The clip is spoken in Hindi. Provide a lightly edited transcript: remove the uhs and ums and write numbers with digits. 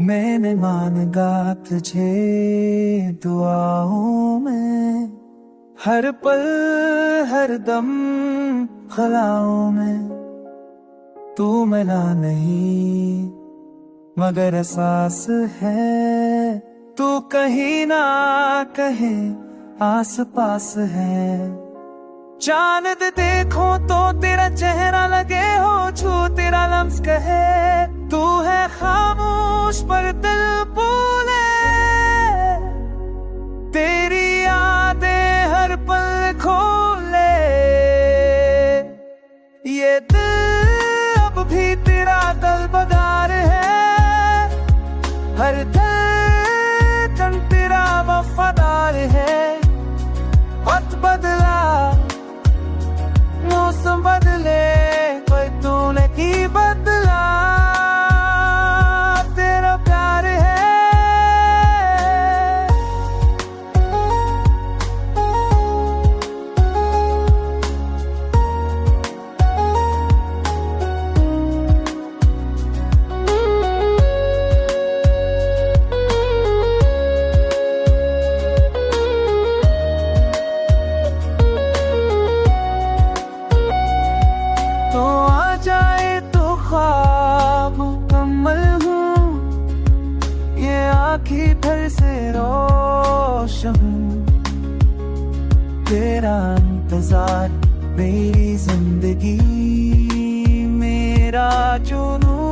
मैंने मांगा तुझे दुआओं में, हर पल हर दम ख्यालों में। तू मिला नहीं मगर एहसास है, तू कहीं ना कहीं आस पास है। चांद देखो तो तेरा चेहरा लगे, हो छू तेरा लम्स कहे। तू है खामोश पर दिल बोले, तेरी यादें हर पल खोले। ये दिल अब भी तेरा तलबगार है, हर धड़कन तेरा वफादार है। वक्त बदला मौसम बदले, पर तूने की बदला, तेरा प्यार है। भर से रोशन तेरा इंतजार, मेरी जिंदगी मेरा जुनून।